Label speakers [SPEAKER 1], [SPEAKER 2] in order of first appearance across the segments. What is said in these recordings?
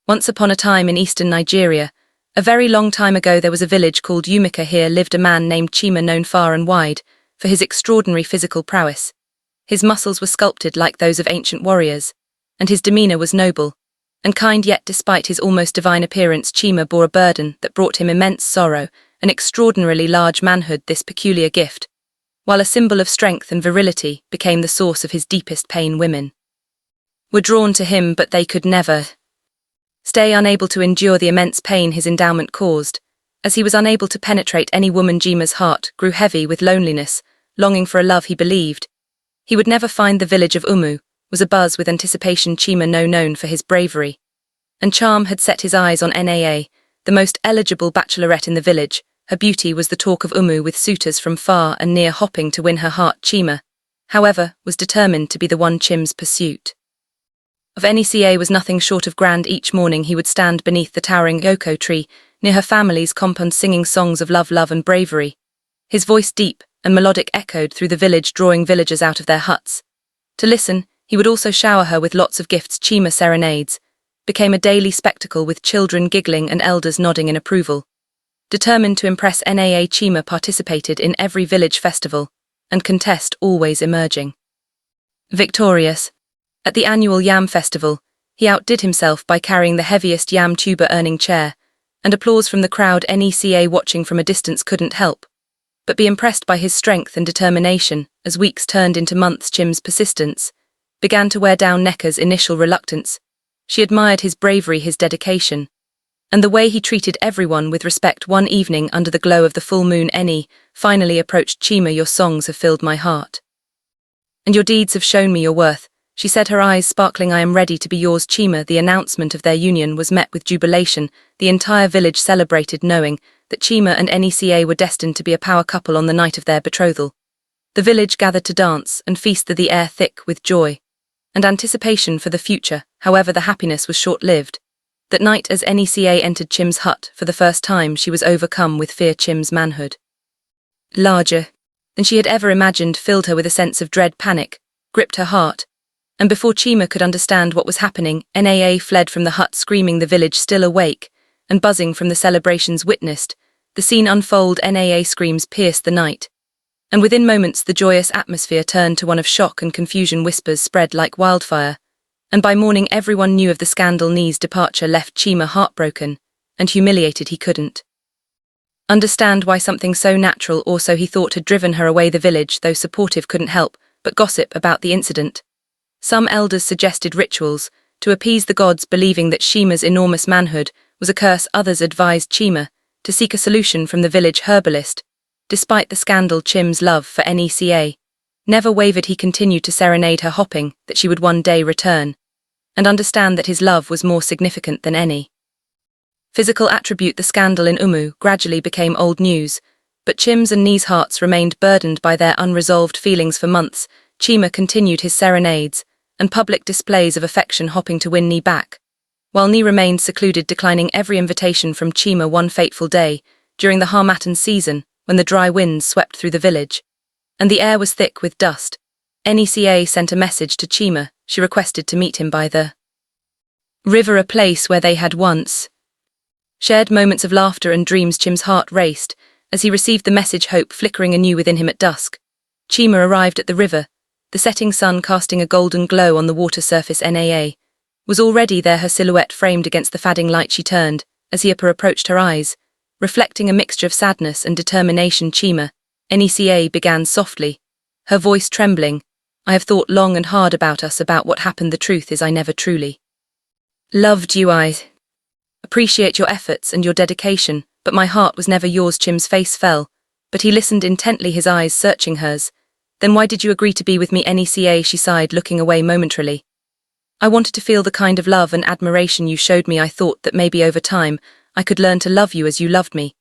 [SPEAKER 1] Once upon a time in eastern Nigeria, a very long time ago, there was a village called Umika. Here lived a man named Chima, known far and wide for his extraordinary physical prowess. His muscles were sculpted like those of ancient warriors, and his demeanor was noble and kind, yet despite his almost divine appearance, Chima bore a burden that brought him immense sorrow, an extraordinarily large manhood. This peculiar gift, while a symbol of strength and virility, became the source of his deepest pain. Women were drawn to him, but they could never stay, unable to endure the immense pain his endowment caused. As he was unable to penetrate any woman, Chima's heart grew heavy with loneliness, longing for a love he believed he would never find. The village of Umu was abuzz with anticipation. Chima, known for his bravery and charm, had set his eyes on Naa, the most eligible bachelorette in the village. Her beauty was the talk of Umu, with suitors from far and near hopping to win her heart. Chima, however, was determined to be the one. Chim's pursuit of Nca was nothing short of grand. Each morning he would stand beneath the towering yoko tree near her family's compound, singing songs of love and bravery. His voice, deep and melodic, echoed through the village, drawing villagers out of their huts to listen. He would also shower her with lots of gifts. Chima serenades became a daily spectacle, with children giggling and elders nodding in approval. Determined to impress Naa, Chima participated in every village festival and contest, always emerging victorious. At the annual Yam Festival, he outdid himself by carrying the heaviest yam tuber, earning chair and applause from the crowd. Neca, watching from a distance, couldn't help but be impressed by his strength and determination. As weeks turned into months, Chim's persistence began to wear down Neka's initial reluctance. She admired his bravery, his dedication, and the way he treated everyone with respect. One evening, under the glow of the full moon, Eni finally approached Chima. "Your songs have filled my heart, and your deeds have shown me your worth," she said, her eyes sparkling. "I am ready to be yours, Chima." The announcement of their union was met with jubilation. The entire village celebrated, knowing that Chima and Neca were destined to be a power couple on the night of their betrothal. The village gathered to dance and feast, the air thick with joy and anticipation for the future. However, the happiness was short-lived. That night, as Neca entered Chim's hut for the first time, she was overcome with fear. Chim's manhood, larger than she had ever imagined, filled her with a sense of dread. Panic gripped her heart, and before Chima could understand what was happening, Naa fled from the hut screaming. The village, still awake and buzzing from the celebrations, witnessed the scene unfold. Naa screams pierced the night, and within moments the joyous atmosphere turned to one of shock and confusion. Whispers spread like wildfire, and by morning everyone knew of the scandal. Nee's departure left Chima heartbroken and humiliated. He couldn't understand why something so natural, or so he thought, had driven her away. The village, though supportive, couldn't help but gossip about the incident. Some elders suggested rituals to appease the gods, believing that Chima's enormous manhood was a curse. Others advised Chima to seek a solution from the village herbalist. Despite the scandal, Chim's love for Neca never wavered. He continued to serenade her, hoping that she would one day return and understand that his love was more significant than any physical attribute. The scandal in Umu gradually became old news, but Chim's and Nee's hearts remained burdened by their unresolved feelings. For months, Chima continued his serenades and public displays of affection, hoping to win Nee back, while Nee remained secluded, declining every invitation from Chima. One fateful day, during the Harmattan season, when the dry winds swept through the village and the air was thick with dust, Neca sent a message to Chima. She requested to meet him by the river, a place where they had once shared moments of laughter and dreams. Chim's heart raced as he received the message, hope flickering anew within him. At dusk, Chima arrived at the river, the setting sun casting a golden glow on the water surface. Naa was already there, her silhouette framed against the fading light. She turned as he approached, her eyes reflecting a mixture of sadness and determination. "Chima," Neca began softly, her voice trembling, "I have thought long and hard about us, about what happened. The truth is, I never truly loved you. I appreciate your efforts and your dedication, but my heart was never yours." Chim's face fell, but he listened intently, his eyes searching hers. "Then why did you agree to be with me?" Neca, she sighed, looking away momentarily. "I wanted to feel the kind of love and admiration you showed me. I thought that maybe over time I could learn to love you as you loved me.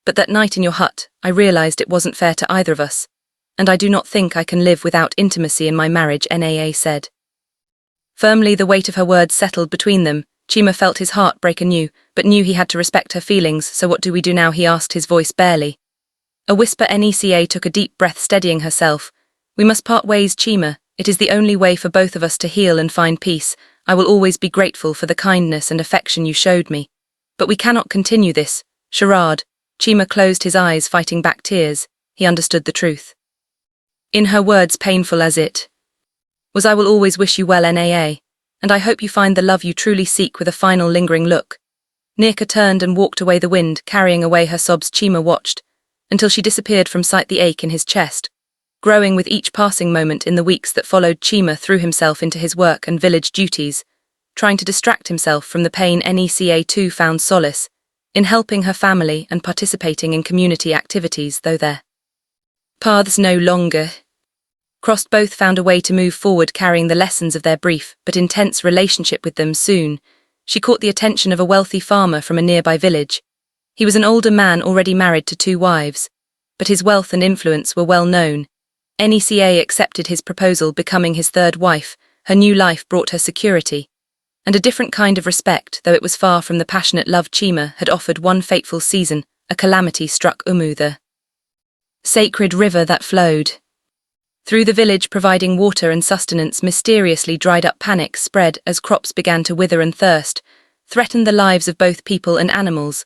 [SPEAKER 1] But that night in your hut, I realized it wasn't fair to either of us, and I do not think I can live without intimacy in my marriage," Naa said. Firmly, the weight of her words settled between them. Chima felt his heart break anew, but knew he had to respect her feelings. "So what do we do now?" he asked, his voice barely a whisper. Neca took a deep breath, steadying herself. "We must part ways, Chima. It is the only way for both of us to heal and find peace. I will always be grateful for the kindness and affection you showed me. But we cannot continue this charade. Chima closed his eyes, fighting back tears. He understood the truth. In her words, painful as it was, I will always wish you well, Naa, and I hope you find the love you truly seek, with a final lingering look. Nirka turned and walked away, the wind carrying away her sobs. Chima watched until she disappeared from sight, the ache in his chest growing with each passing moment. In the weeks that followed, Chima threw himself into his work and village duties, trying to distract himself from the pain. Neca too found solace in helping her family and participating in community activities, though their paths no longer crossed. Both found a way to move forward, carrying the lessons of their brief but intense relationship with them. Soon, she caught the attention of a wealthy farmer from a nearby village. He was an older man, already married to 2 wives, but his wealth and influence were well known. Neca accepted his proposal, becoming his 3rd wife. Her new life brought her security and a different kind of respect, though it was far from the passionate love Chima had offered. One fateful season, a calamity struck Umu, the sacred river that flowed through the village, providing water and sustenance, mysteriously dried up. Panic spread as crops began to wither, and thirst threatened the lives of both people and animals.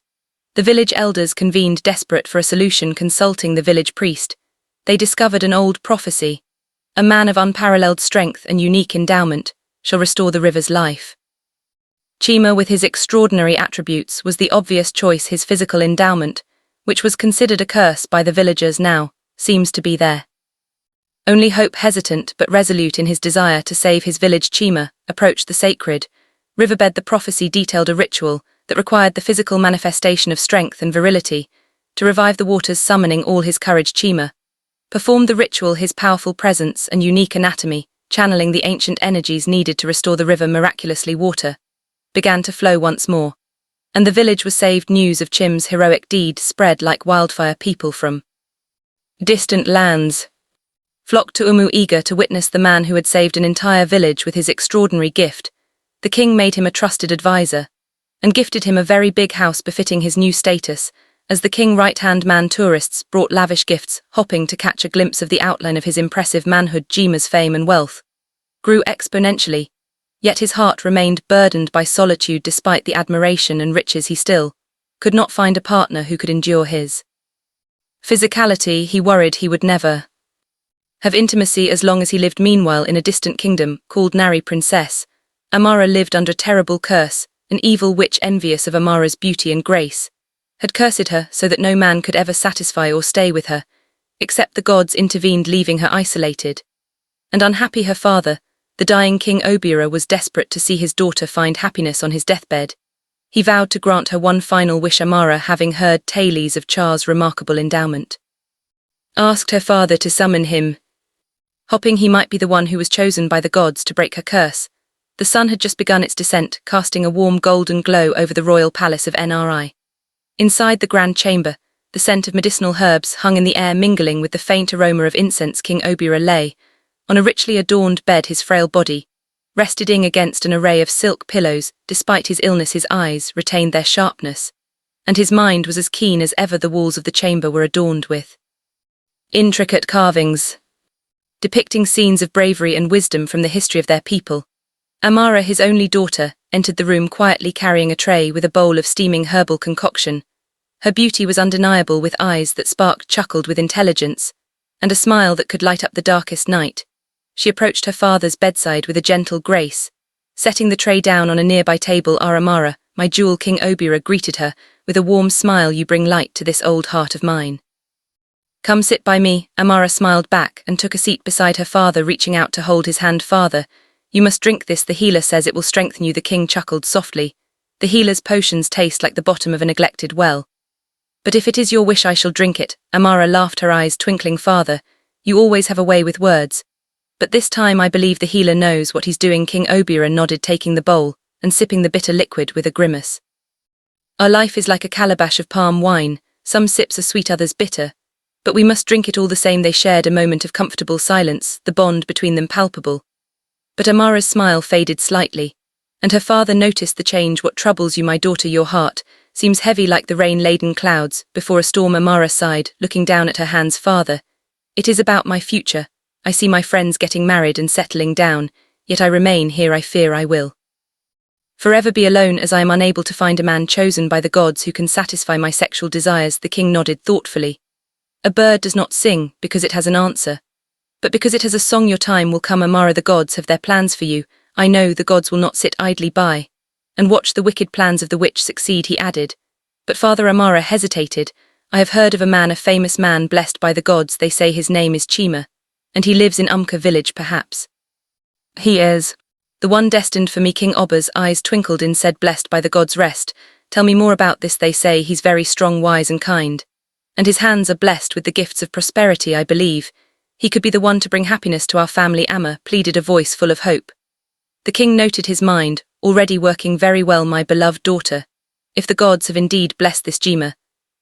[SPEAKER 1] The village elders convened, desperate for a solution. Consulting the village priest, they discovered an old prophecy. A man of unparalleled strength and unique endowment shall restore the river's life. Chima, with his extraordinary attributes, was the obvious choice. His physical endowment, which was considered a curse by the villagers, now seems to be their only hope. Hesitant but resolute in his desire to save his village, Chima approached the sacred riverbed. The prophecy detailed a ritual that required the physical manifestation of strength and virility to revive the waters. Summoning all his courage, Chima performed the ritual. His powerful presence and unique anatomy, channeling the ancient energies needed to restore the river. Miraculously, water began to flow once more, and the village was saved. News of Chim's heroic deed spread like wildfire. People from distant lands flocked to Umu, eager to witness the man who had saved an entire village with his extraordinary gift. The king made him a trusted advisor and gifted him a very big house befitting his new status. As the king right-hand man, tourists brought lavish gifts, hoping to catch a glimpse of the outline of his impressive manhood. Chima's fame and wealth grew exponentially, yet his heart remained burdened by solitude. Despite the admiration and riches, he still could not find a partner who could endure his physicality. He worried he would never have intimacy as long as he lived. Meanwhile, in a distant kingdom called Nari, Princess Amara lived under a terrible curse. An evil witch, envious of Amara's beauty and grace, had cursed her so that no man could ever satisfy or stay with her, except the gods intervened, leaving her isolated and unhappy. Her father, the dying King Obira, was desperate to see his daughter find happiness on his deathbed. He vowed to grant her one final wish. Amara, having heard tales of Char's remarkable endowment, asked her father to summon him, hoping he might be the one who was chosen by the gods to break her curse. The sun had just begun its descent, casting a warm golden glow over the royal palace of Nri. Inside the grand chamber, the scent of medicinal herbs hung in the air, mingling with the faint aroma of incense. King Obira lay on a richly adorned bed, his frail body resting against an array of silk pillows. Despite his illness, his eyes retained their sharpness, and his mind was as keen as ever. The walls of the chamber were adorned with intricate carvings depicting scenes of bravery and wisdom from the history of their people. Amara, his only daughter, entered the room quietly, carrying a tray with a bowl of steaming herbal concoction. Her beauty was undeniable, with eyes that sparkled, chuckled with intelligence, and a smile that could light up the darkest night. She approached her father's bedside with a gentle grace, setting the tray down on a nearby table. Amara, my jewel. King Obira greeted her with a warm smile. You bring light to this old heart of mine. Come sit by me. Amara smiled back and took a seat beside her father, reaching out to hold his hand. Father, you must drink this. The healer says it will strengthen you. The king chuckled softly. The healer's potions taste like the bottom of a neglected well. But if it is your wish, I shall drink it. Amara laughed, her eyes twinkling. Father, you always have a way with words. But this time I believe the healer knows what he's doing. King Obira nodded, taking the bowl and sipping the bitter liquid with a grimace. Our life is like a calabash of palm wine. Some sips are sweet, others bitter. But we must drink it all the same. They shared a moment of comfortable silence, the bond between them palpable. But Amara's smile faded slightly, and her father noticed the change. What troubles you, my daughter? Your heart seems heavy like the rain-laden clouds before a storm. Amara sighed, looking down at her hands. Father, it is about my future. I see my friends getting married and settling down, yet I remain here. I fear I will Forever be alone, as I am unable to find a man chosen by the gods who can satisfy my sexual desires." The king nodded thoughtfully. "A bird does not sing because it has an answer, but because it has a song. Your time will come, Amara. The gods have their plans for you. I know the gods will not sit idly by and watch the wicked plans of the witch succeed," he added. But Father Amara hesitated. "I have heard of a man, a famous man blessed by the gods. They say his name is Chima, and he lives in Umka village. Perhaps he is the one destined for me." King Oba's eyes twinkled and said, "Blessed by the gods, rest. Tell me more about this." "They say he's very strong, wise and kind, and his hands are blessed with the gifts of prosperity. I believe he could be the one to bring happiness to our family." Amma pleaded, a voice full of hope. The king noted his mind, "Already working very well, my beloved daughter. If the gods have indeed blessed this Chima,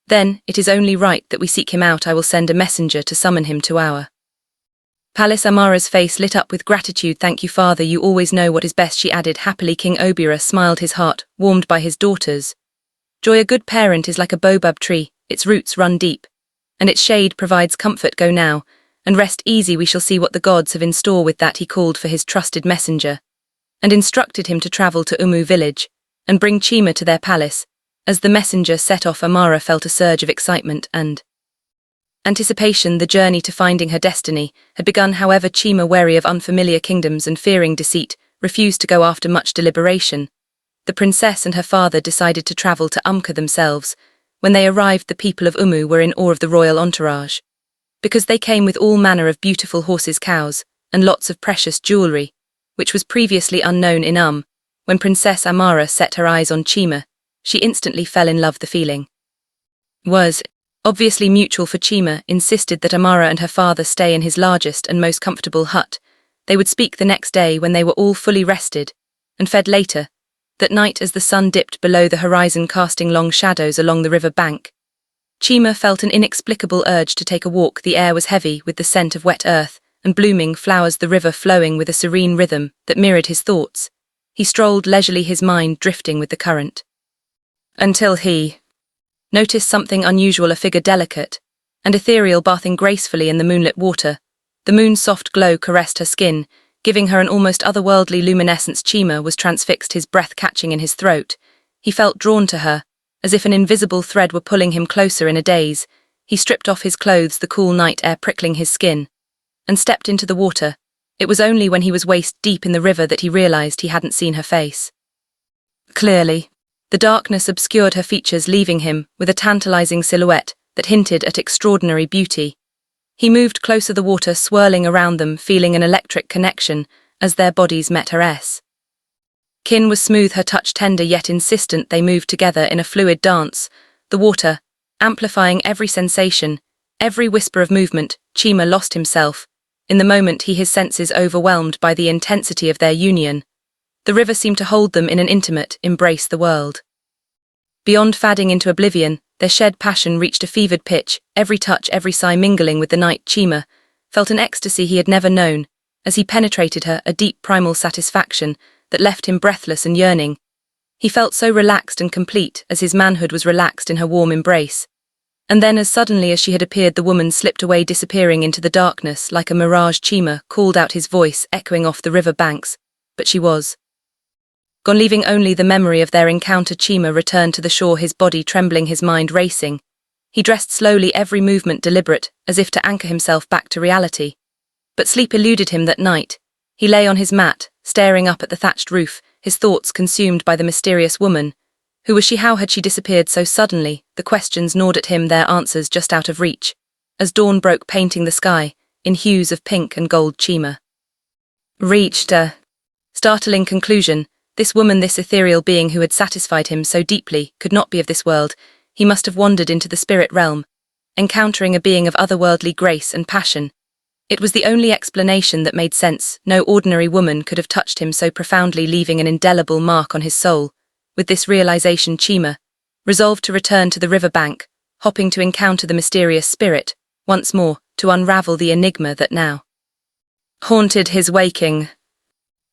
[SPEAKER 1] then it is only right that we seek him out. I will send a messenger to summon him to our palace." Amara's face lit up with gratitude. "Thank you, father. You always know what is best," she added happily. King Obira smiled, his heart warmed by his daughter's joy. "A good parent is like a baobab tree. Its roots run deep, and its shade provides comfort. Go now, and rest easy. We shall see what the gods have in store." With that he called for his trusted messenger, and instructed him to travel to Umu village, and bring Chima to their palace. As the messenger set off, Amara felt a surge of excitement and anticipation. The journey to finding her destiny had begun. However, Chima, wary of unfamiliar kingdoms and fearing deceit, refused to go. After much deliberation, the princess and her father decided to travel to Umka themselves. When they arrived, the people of Umu were in awe of the royal entourage, because they came with all manner of beautiful horses, cows, and lots of precious jewelry, which was previously unknown in When Princess Amara set her eyes on Chima, she instantly fell in love. The feeling was obviously mutual, for Chima insisted that Amara and her father stay in his largest and most comfortable hut. They would speak the next day when they were all fully rested, and fed later that night as the sun dipped below the horizon, casting long shadows along the river bank. Chima felt an inexplicable urge to take a walk. The air was heavy with the scent of wet earth and blooming flowers, the river flowing with a serene rhythm that mirrored his thoughts. He strolled leisurely, his mind drifting with the current, until he noticed something unusual, a figure delicate and ethereal bathing gracefully in the moonlit water. The moon's soft glow caressed her skin, giving her an almost otherworldly luminescence. Chima was transfixed, his breath catching in his throat. He felt drawn to her, as if an invisible thread were pulling him closer. In a daze, he stripped off his clothes, the cool night air prickling his skin, and stepped into the water. It was only when he was waist deep in the river that he realized he hadn't seen her face clearly. The darkness obscured her features, leaving him with a tantalizing silhouette that hinted at extraordinary beauty. He moved closer, the water swirling around them, feeling an electric connection as their bodies met. Her skin was smooth, her touch tender yet insistent. They moved together in a fluid dance, the water amplifying every sensation, every whisper of movement. Chima lost himself in the moment, his senses overwhelmed by the intensity of their union. The river seemed to hold them in an intimate embrace. The world beyond fading into oblivion, their shared passion reached a fevered pitch, every touch, every sigh mingling with the night. Chima felt an ecstasy he had never known as he penetrated her, a deep primal satisfaction that left him breathless and yearning. He felt so relaxed and complete as his manhood was relaxed in her warm embrace. And then, as suddenly as she had appeared, the woman slipped away, disappearing into the darkness like a mirage. Chima called out, his voice echoing off the river banks, but she was gone, leaving only the memory of their encounter. Chima returned to the shore, his body trembling, his mind racing. He dressed slowly, every movement deliberate, as if to anchor himself back to reality. But sleep eluded him that night. He lay on his mat, staring up at the thatched roof, his thoughts consumed by the mysterious woman. Who was she? How had she disappeared so suddenly? The questions gnawed at him, their answers just out of reach. As dawn broke, painting the sky in hues of pink and gold, Chima reached a startling conclusion. This woman, this ethereal being who had satisfied him so deeply, could not be of this world. He must have wandered into the spirit realm, encountering a being of otherworldly grace and passion. It was the only explanation that made sense. No ordinary woman could have touched him so profoundly, leaving an indelible mark on his soul. With this realization, Chima resolved to return to the river bank, hoping to encounter the mysterious spirit once more, to unravel the enigma that now haunted his waking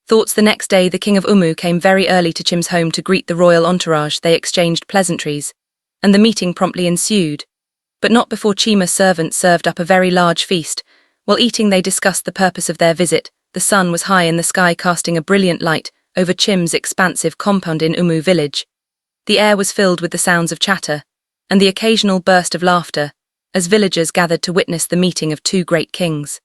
[SPEAKER 1] thoughts. The next day, the king of Umu came very early to Chim's home to greet the royal entourage. They exchanged pleasantries, and the meeting promptly ensued. But not before Chima's servants served up a very large feast. While eating, they discussed the purpose of their visit. The sun was high in the sky, casting a brilliant light over Chim's expansive compound in Umu village. The air was filled with the sounds of chatter, and the occasional burst of laughter, as villagers gathered to witness the meeting of two great kings.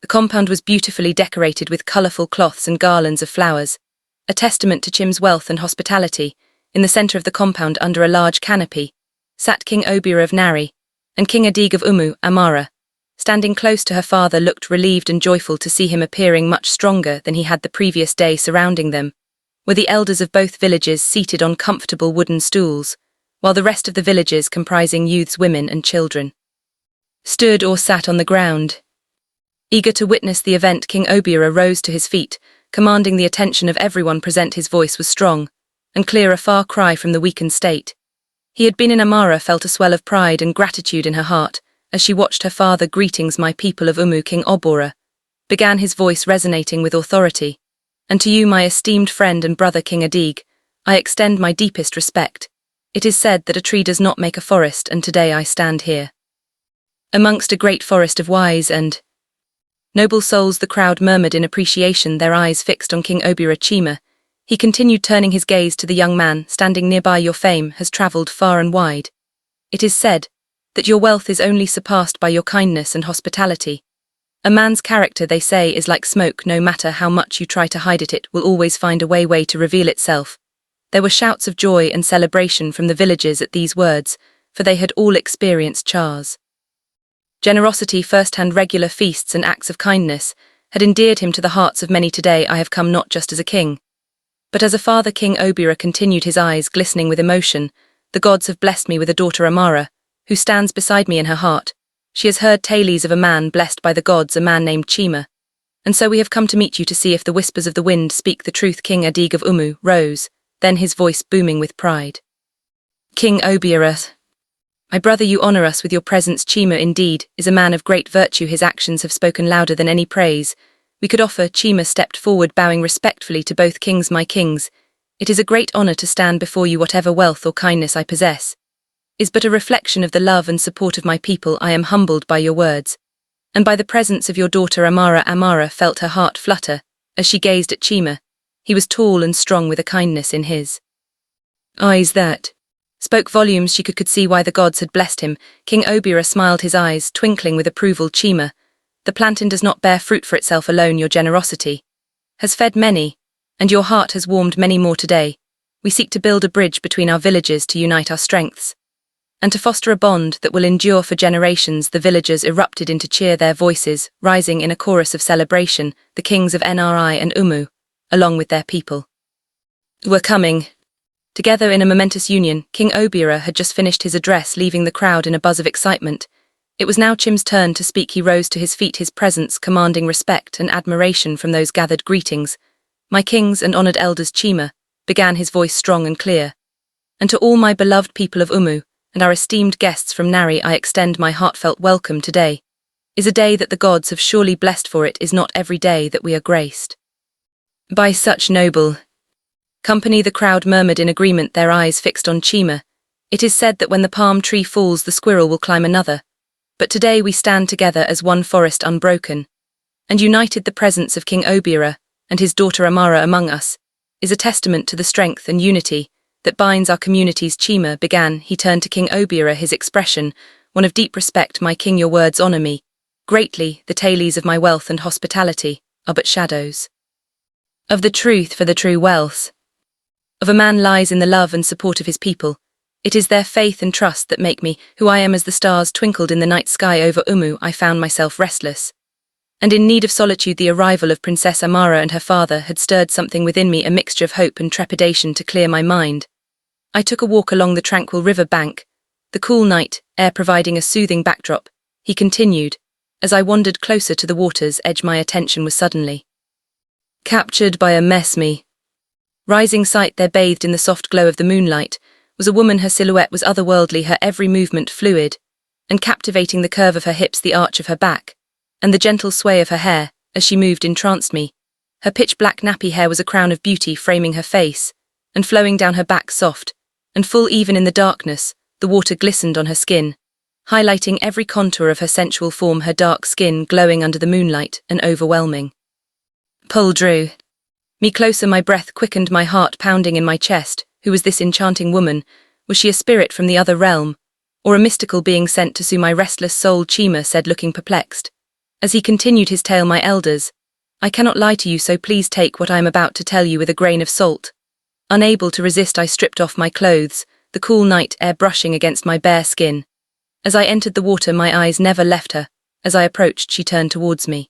[SPEAKER 1] The compound was beautifully decorated with colourful cloths and garlands of flowers, a testament to Chim's wealth and hospitality. In the centre of the compound, under a large canopy, sat King Obira of Nari, and King Adig of Umu, Amara. Standing close to her father, looked relieved and joyful to see him, appearing much stronger than he had the previous day. Surrounding them were the elders of both villages, seated on comfortable wooden stools, while the rest of the villages, comprising youths, women and children, stood or sat on the ground. Eager to witness the event, King Obira rose to his feet, commanding the attention of everyone present. His voice was strong and clear, a far cry from the weakened state. He had been in Amara, felt a swell of pride and gratitude in her heart as she watched her father. "Greetings, my people of Umu," King Obora began, his voice resonating with authority. "And to you, my esteemed friend and brother King Adig, I extend my deepest respect. It is said that a tree does not make a forest, and today I stand here amongst a great forest of wise and noble souls." The crowd murmured in appreciation, their eyes fixed on King Obira. Chima, he continued, turning his gaze to the young man standing nearby. "Your fame has travelled far and wide. It is said that your wealth is only surpassed by your kindness and hospitality. A man's character, they say, is like smoke. No matter how much you try to hide it, it will always find a way to reveal itself." There were shouts of joy and celebration from the villagers at these words, for they had all experienced Char's generosity firsthand. Regular feasts and acts of kindness had endeared him to the hearts of many. "Today I have come not just as a king, but as a father," King Obira continued, his eyes glistening with emotion. "The gods have blessed me with a daughter, Amara, who stands beside me in her heart. She has heard tales of a man blessed by the gods, a man named Chima. And so we have come to meet you to see if the whispers of the wind speak the truth." King Adig of Umu rose, then his voice booming with pride. "King Obira, my brother, you honour us with your presence. Chima indeed is a man of great virtue. His actions have spoken louder than any praise we could offer." Chima stepped forward, bowing respectfully to both kings. "My kings, it is a great honour to stand before you. Whatever wealth or kindness I possess is but a reflection of the love and support of my people. I am humbled by your words, and by the presence of your daughter Amara." Amara felt her heart flutter as she gazed at Chima. He was tall and strong, with a kindness in his eyes that spoke volumes. She could see why the gods had blessed him. King Obira smiled, his eyes twinkling with approval. "Chima, the plantain does not bear fruit for itself alone. Your generosity has fed many, and your heart has warmed many more. Today we seek to build a bridge between our villages, to unite our strengths, and to foster a bond that will endure for generations." The villagers erupted into cheer, their voices rising in a chorus of celebration. The kings of Nri and Umu, along with their people, were coming together in a momentous union. King Obira had just finished his address, leaving the crowd in a buzz of excitement. It was now Chim's turn to speak. He rose to his feet, his presence commanding respect and admiration from those gathered. "Greetings, my kings and honoured elders." Chima began, his voice strong and clear. "And to all my beloved people of Umu and our esteemed guests from Nari, I extend my heartfelt welcome. Today is a day that the gods have surely blessed, for it is not every day that we are graced by such noble company." The crowd murmured in agreement, their eyes fixed on Chima. "It is said that when the palm tree falls, the squirrel will climb another. But today we stand together as one forest, unbroken and united. The presence of King Obira and his daughter Amara among us is a testament to the strength and unity that binds our communities." Chima began, he turned to King Obira, his expression one of deep respect. "My king, your words honour me greatly. The tales of my wealth and hospitality are but shadows of the truth, for the true wealth of a man lies in the love and support of his people. It is their faith and trust that make me who I am." As the stars twinkled in the night sky over Umu, I found myself restless and in need of solitude. The arrival of Princess Amara and her father had stirred something within me, a mixture of hope and trepidation. To clear my mind, I took a walk along the tranquil river bank, the cool night air providing a soothing backdrop. He continued, as I wandered closer to the water's edge, my attention was suddenly captured by a rising sight. There, bathed in the soft glow of the moonlight, was a woman. Her silhouette was otherworldly, her every movement fluid and captivating. The curve of her hips, the arch of her back, and the gentle sway of her hair as she moved entranced me. Her pitch-black nappy hair was a crown of beauty, framing her face and flowing down her back, soft and full. Even in the darkness, the water glistened on her skin, highlighting every contour of her sensual form. Her dark skin glowing under the moonlight, an overwhelming pull drew Me closer, my breath quickened, my heart pounding in my chest. Who was this enchanting woman? Was she a spirit from the other realm, or a mystical being sent to soothe my restless soul? Chima said, looking perplexed. As he continued his tale, my elders, I cannot lie to you, so please take what I am about to tell you with a grain of salt. Unable to resist, I stripped off my clothes, the cool night air brushing against my bare skin. As I entered the water, my eyes never left her. As I approached, she turned towards me,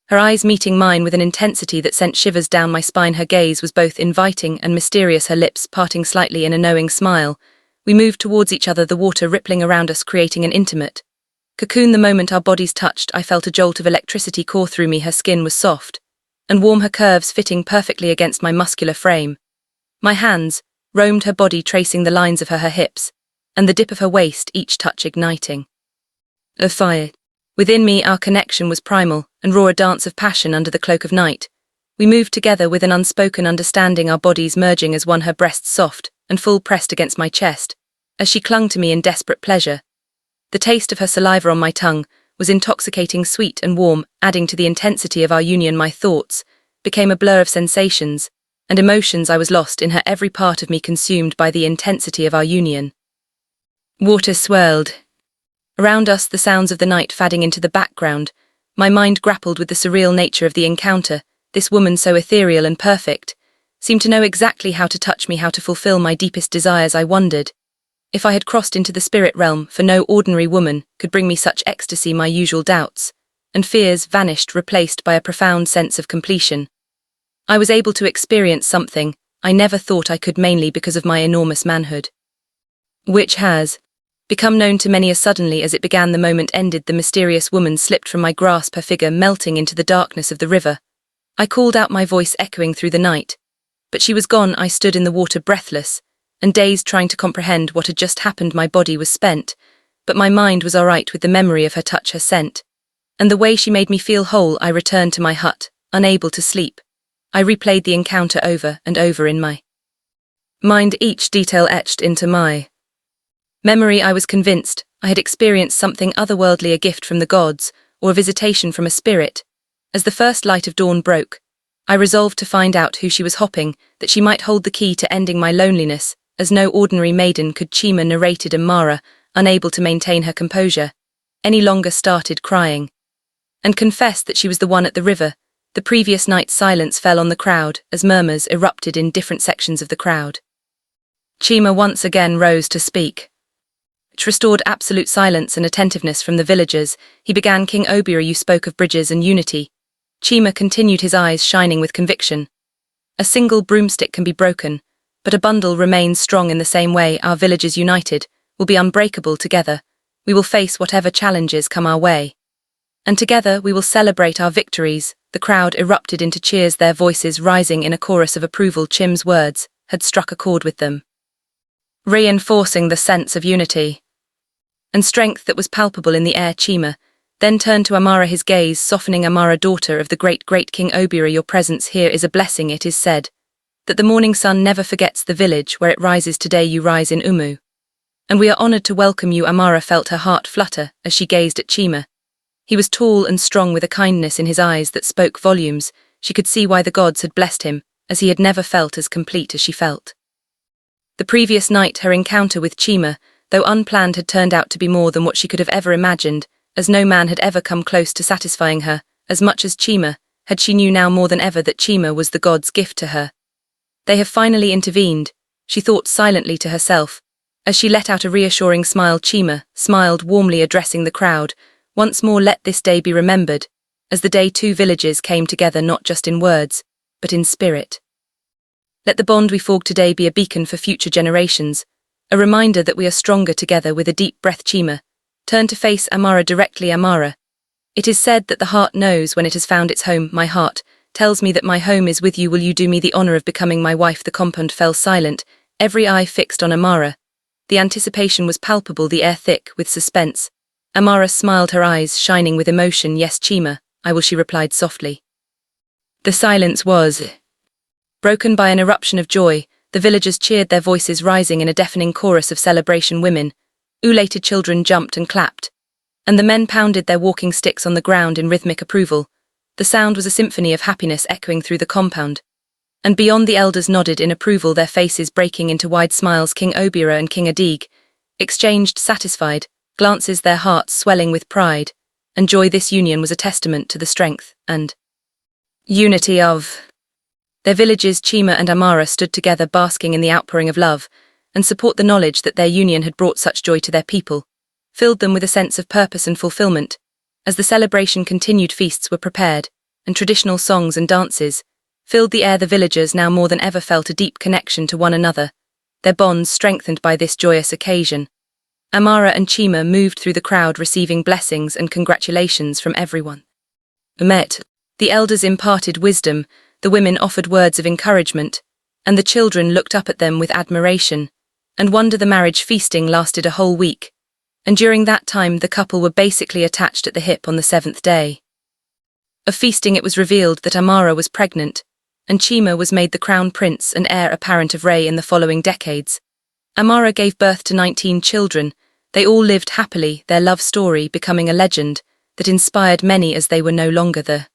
[SPEAKER 1] her eyes meeting mine with an intensity that sent shivers down my spine. Her gaze was both inviting and mysterious, her lips parting slightly in a knowing smile. We moved towards each other, the water rippling around us, creating an intimate cocoon. The moment our bodies touched, I felt a jolt of electricity course through me. Her skin was soft and warm, her curves fitting perfectly against my muscular frame. My hands roamed her body, tracing the lines of her hips and the dip of her waist, each touch igniting a fire. Within me, our connection was primal and raw, a dance of passion under the cloak of night. We moved together with an unspoken understanding, our bodies merging as one, her breasts soft and full pressed against my chest, as she clung to me in desperate pleasure. The taste of her saliva on my tongue was intoxicating, sweet and warm, adding to the intensity of our union. My thoughts became a blur of sensations and emotions. I was lost in her, every part of me consumed by the intensity of our union. Water swirled around us, the sounds of the night fading into the background. My mind grappled with the surreal nature of the encounter. This woman, so ethereal and perfect, seemed to know exactly how to touch me, how to fulfill my deepest desires. I wondered if I had crossed into the spirit realm, for no ordinary woman could bring me such ecstasy. My usual doubts and fears vanished, replaced by a profound sense of completion. I was able to experience something I never thought I could, mainly because of my enormous manhood, which has become known to many as suddenly as it began, the moment ended, the mysterious woman slipped from my grasp, her figure melting into the darkness of the river. I called out, my voice echoing through the night, but she was gone. I stood in the water, breathless and dazed, trying to comprehend what had just happened. My body was spent, but my mind was all right, with the memory of her touch, her scent, and the way she made me feel whole. I returned to my hut, unable to sleep. I replayed the encounter over and over in my mind, each detail etched into my memory. I was convinced I had experienced something otherworldly, a gift from the gods, or a visitation from a spirit. As the first light of dawn broke, I resolved to find out who she was, hoping that she might hold the key to ending my loneliness, as no ordinary maiden could. Chima narrated. Amara, unable to maintain her composure any longer, started crying and confessed that she was the one at the river. The previous night. Silence fell on the crowd as murmurs erupted in different sections of the crowd. Chima once again rose to speak, which restored absolute silence and attentiveness from the villagers. He began, King Obira, you spoke of bridges and unity. Chima continued, his eyes shining with conviction. A single broomstick can be broken, but a bundle remains strong. In the same way, our villages united will be unbreakable. Together, we will face whatever challenges come our way, and together we will celebrate our victories. The crowd erupted into cheers, their voices rising in a chorus of approval. Chim's words had struck a chord with them, reinforcing the sense of unity and strength that was palpable in the air. Chima then turned to Amara, his gaze softening. Amara, daughter of the great King Obira, your presence here is a blessing. It is said that the morning sun never forgets the village where it rises. Today you rise in Umu, and we are honored to welcome you. Amara felt her heart flutter as she gazed at Chima. He was tall and strong, with a kindness in his eyes that spoke volumes. She could see why the gods had blessed him, as he had never felt as complete as she felt. The previous night, her encounter with Chima, though unplanned, had turned out to be more than what she could have ever imagined, as no man had ever come close to satisfying her as much as Chima had. She knew now more than ever that Chima was the god's gift to her. They have finally intervened, she thought silently to herself, as she let out a reassuring smile. Chima smiled warmly, addressing the crowd once more. Let this day be remembered as the day two villages came together, not just in words, but in spirit. Let the bond we forged today be a beacon for future generations, a reminder that we are stronger together. With a deep breath, Chima turned to face Amara directly. Amara, it is said that the heart knows when it has found its home. My heart tells me that my home is with you. Will you do me the honor of becoming my wife? The compound fell silent, every eye fixed on Amara. The anticipation was palpable, the air thick with suspense. Amara smiled, her eyes shining with emotion. Yes, Chima, I will, she replied softly. The silence was broken by an eruption of joy. The villagers cheered, their voices rising in a deafening chorus of celebration. Women, elated children jumped and clapped, and the men pounded their walking sticks on the ground in rhythmic approval. The sound was a symphony of happiness echoing through the compound. And beyond the elders nodded in approval, their faces breaking into wide smiles. King Obira and King Adig exchanged satisfied glances, their hearts swelling with pride and joy. This union was a testament to the strength and unity of their villages. Chima and Amara stood together, basking in the outpouring of love and support. The knowledge that their union had brought such joy to their people filled them with a sense of purpose and fulfillment. As the celebration continued, feasts were prepared, and traditional songs and dances filled the air. The villagers now more than ever felt a deep connection to one another, their bonds strengthened by this joyous occasion. Amara and Chima moved through the crowd, receiving blessings and congratulations from everyone. The elders imparted wisdom, the women offered words of encouragement, and the children looked up at them with admiration and wonder. The marriage feasting lasted a whole week, and during that time the couple were basically attached at the hip. On the 7th day of feasting, it was revealed that Amara was pregnant, and Chima was made the crown prince and heir apparent of Ray. In the following decades, Amara gave birth to 19 children. They all lived happily, their love story becoming a legend that inspired many, as they were no longer the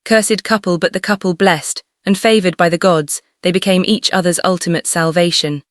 [SPEAKER 1] cursed couple, but the couple blessed and favored by the gods. They became each other's ultimate salvation.